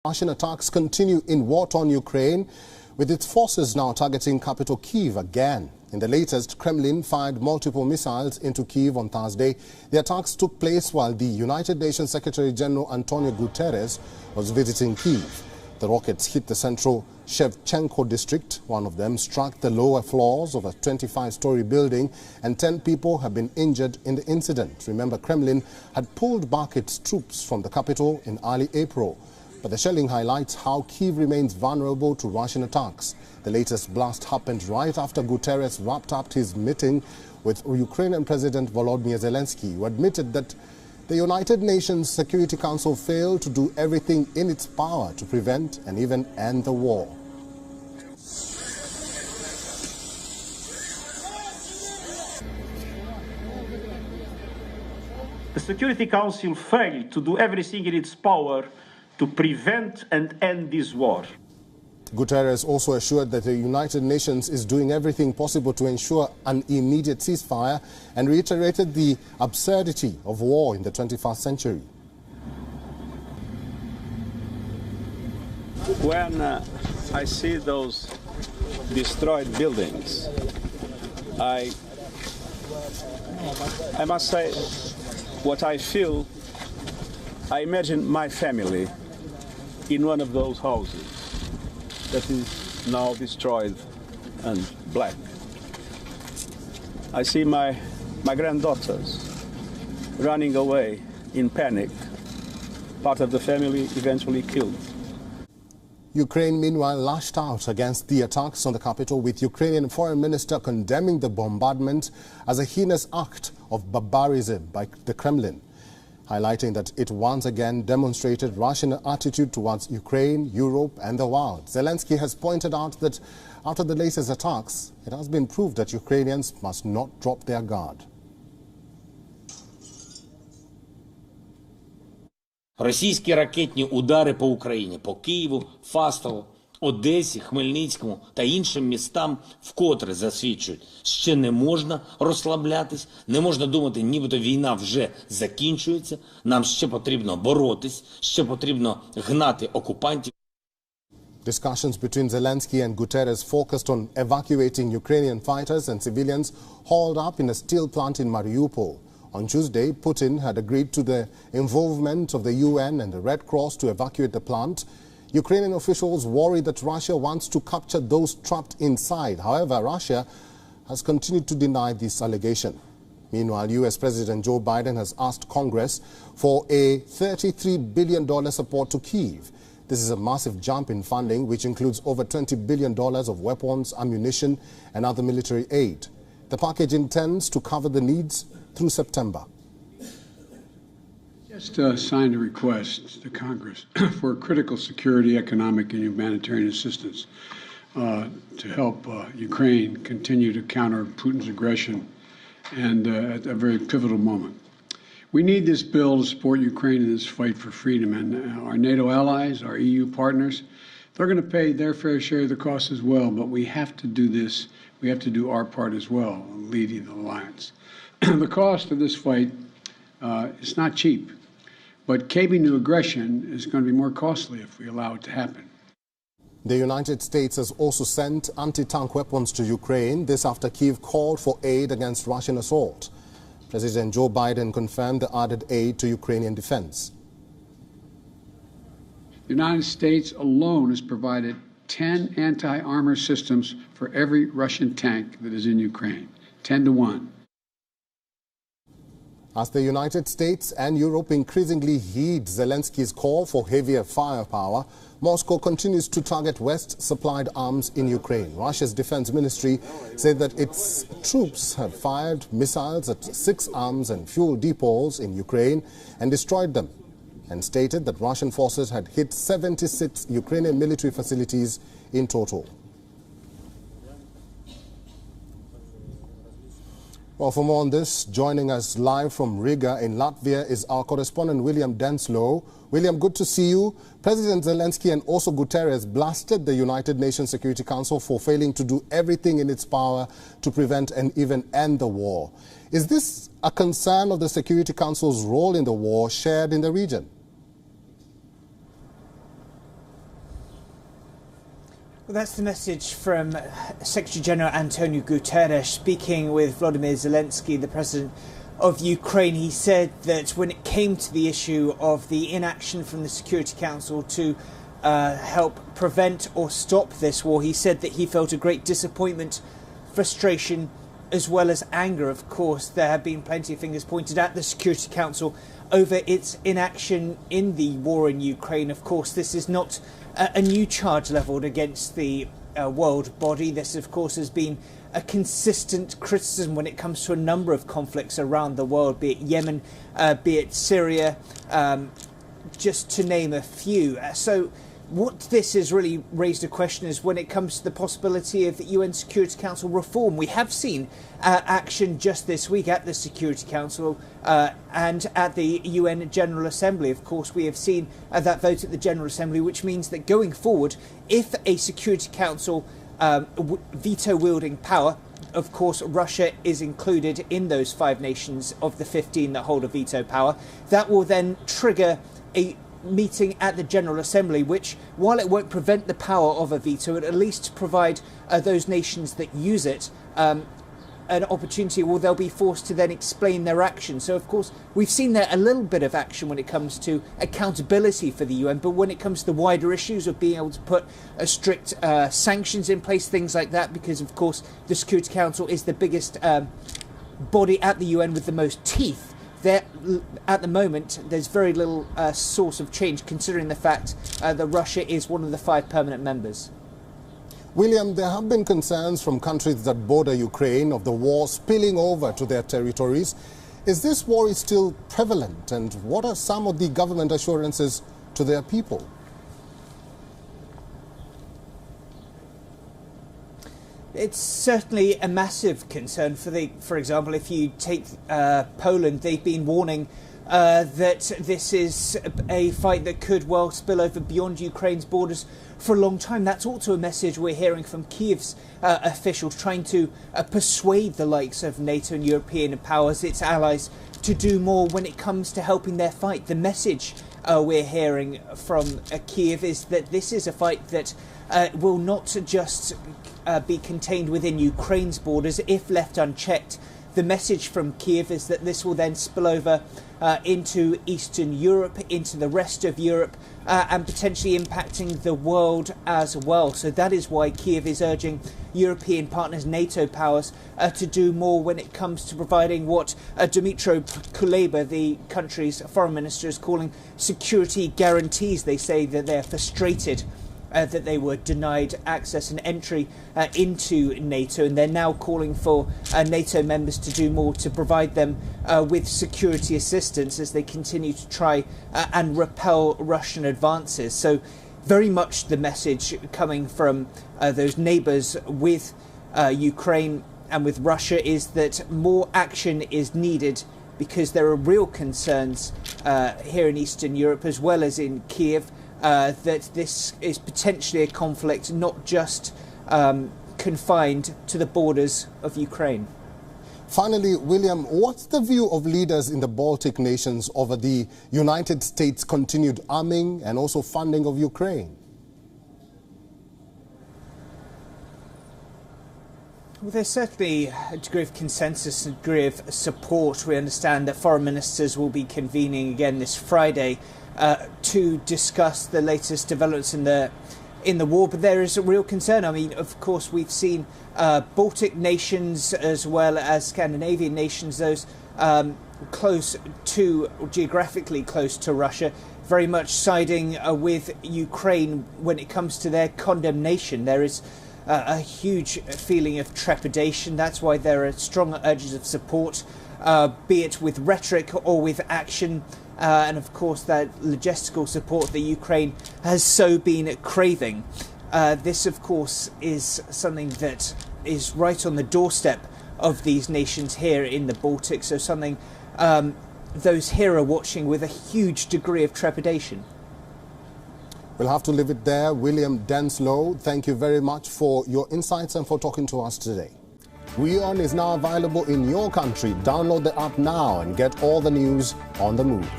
Russian attacks continue in war-torn Ukraine, with its forces now targeting capital Kyiv again. In the latest, Kremlin fired multiple missiles into Kyiv on Thursday. The attacks took place while the United Nations Secretary General Antonio Guterres was visiting Kyiv. The rockets hit the central Shevchenko district. One of them struck the lower floors of a 25-story building, and 10 people have been injured in the incident. Remember, Kremlin had pulled back its troops from the capital in early April. But the shelling highlights how Kyiv remains vulnerable to Russian attacks. The latest blast happened right after Guterres wrapped up his meeting with Ukrainian President Volodymyr Zelensky, who admitted that the United Nations Security Council failed to do everything in its power to prevent and even end the war. The Security Council failed to do everything in its power to prevent and end this war. Guterres also assured that the United Nations is doing everything possible to ensure an immediate ceasefire and reiterated the absurdity of war in the 21st century. When I see those destroyed buildings, I must say what I feel. I imagine my family in one of those houses that is now destroyed and black. I see my granddaughters running away in panic, part of the family eventually killed. Ukraine, meanwhile, lashed out against the attacks on the capital, with Ukrainian Foreign Minister condemning the bombardment as a heinous act of barbarism by the Kremlin, highlighting that it once again demonstrated Russian attitude towards Ukraine, Europe and the world. Zelensky has pointed out that after the latest attacks, it has been proved that Ukrainians must not drop their guard. Російські ракетні удари по Україні, по Києву, Фастову, Одесі, Хмельницькому та іншим містам вкотре засвідчують, ще не можна розслаблятись, не можна думати, нібито війна вже закінчується, нам ще потрібно боротись, ще потрібно гнати окупантів. Discussions between Zelensky and Guterres focused on evacuating Ukrainian fighters and civilians hauled up in a steel plant in Mariupol. On Tuesday, Putin had agreed to the involvement of the UN and the Red Cross to evacuate the plant. Ukrainian officials worry that Russia wants to capture those trapped inside. However, Russia has continued to deny this allegation. Meanwhile, U.S. President Joe Biden has asked Congress for a $33 billion support to Kyiv. This is a massive jump in funding, which includes over $20 billion of weapons, ammunition, and other military aid. The package intends to cover the needs through September. Just signed a request to Congress for critical security, economic, and humanitarian assistance to help Ukraine continue to counter Putin's aggression, and at a very pivotal moment. We need this bill to support Ukraine in this fight for freedom, and our NATO allies, our EU partners, they're going to pay their fair share of the cost as well, but we have to do this. We have to do our part as well, leading the alliance. The cost of this fight is not cheap. But caving to aggression is going to be more costly if we allow it to happen. The United States has also sent anti-tank weapons to Ukraine, this after Kyiv called for aid against Russian assault. President Joe Biden confirmed the added aid to Ukrainian defense. The United States alone has provided 10 anti-armor systems for every Russian tank that is in Ukraine, 10 to 1. As the United States and Europe increasingly heed Zelensky's call for heavier firepower, Moscow continues to target West-supplied arms in Ukraine. Russia's defense ministry said that its troops have fired missiles at 6 arms and fuel depots in Ukraine and destroyed them, and stated that Russian forces had hit 76 Ukrainian military facilities in total. Well, for more on this, joining us live from Riga in Latvia is our correspondent William Denslow. William, good to see you. President Zelensky and also Guterres blasted the United Nations Security Council for failing to do everything in its power to prevent and even end the war. Is this a concern of the Security Council's role in the war shared in the region? Well, that's the message from Secretary General Antonio Guterres speaking with Volodymyr Zelensky, the president of Ukraine. He said that when it came to the issue of the inaction from the Security Council to help prevent or stop this war, he said that he felt a great disappointment, frustration, as well as anger. Of course, there have been plenty of fingers pointed at the Security Council over its inaction in the war in Ukraine. Of course, this is not a new charge levelled against the world body. This, of course, has been a consistent criticism when it comes to a number of conflicts around the world, be it Yemen, be it Syria, just to name a few. So what this has really raised a question is when it comes to the possibility of the UN Security Council reform. We have seen action just this week at the Security Council and at the UN General Assembly. Of course, we have seen that vote at the General Assembly, which means that going forward, if a Security Council veto-wielding power, of course, Russia is included in those 5 nations of the 15 that hold a veto power, that will then trigger a meeting at the General Assembly, which, while it won't prevent the power of a veto, it at least provide those nations that use it an opportunity where they'll be forced to then explain their action. So, of course, we've seen there a little bit of action when it comes to accountability for the UN, but when it comes to the wider issues of being able to put strict sanctions in place, things like that, because, of course, the Security Council is the biggest body at the UN with the most teeth. There, at the moment, there's very little source of change, considering the fact that Russia is one of the 5 permanent members. William, there have been concerns from countries that border Ukraine of the war spilling over to their territories. Is this worry still prevalent, and what are some of the government assurances to their people? It's certainly a massive concern for example, if you take Poland, they've been warning that this is a fight that could well spill over beyond Ukraine's borders for a long time. That's also a message we're hearing from Kiev's officials, trying to persuade the likes of NATO and European powers, its allies, to do more when it comes to helping their fight. The message we're hearing from Kiev is that this is a fight that will not just be contained within Ukraine's borders if left unchecked. The message from Kiev is that this will then spill over into Eastern Europe, into the rest of Europe, and potentially impacting the world as well. So that is why Kiev is urging European partners, NATO powers, to do more when it comes to providing what Dmytro Kuleba, the country's foreign minister, is calling security guarantees. They say that they're frustrated that they were denied access and entry into NATO, and they're now calling for NATO members to do more to provide them with security assistance as they continue to try and repel Russian advances. So very much the message coming from those neighbours with Ukraine and with Russia is that more action is needed, because there are real concerns here in Eastern Europe as well as in Kiev that this is potentially a conflict not just confined to the borders of Ukraine. Finally, William, what's the view of leaders in the Baltic nations over the United States' continued arming and also funding of Ukraine? Well, there's certainly a degree of consensus, a degree of support. We understand that foreign ministers will be convening again this Friday to discuss the latest developments in the war, but there is a real concern. I mean, of course, we've seen Baltic nations as well as Scandinavian nations, those close to, geographically close to Russia, very much siding with Ukraine when it comes to their condemnation. There is a huge feeling of trepidation. That's why there are strong urges of support, be it with rhetoric or with action. And of course that logistical support that Ukraine has so been craving. This of course is something that is right on the doorstep of these nations here in the Baltic, so something those here are watching with a huge degree of trepidation. We'll have to leave it there. William Denslow, thank you very much for your insights and for talking to us today. WION is now available in your country. Download the app now and get all the news on the move.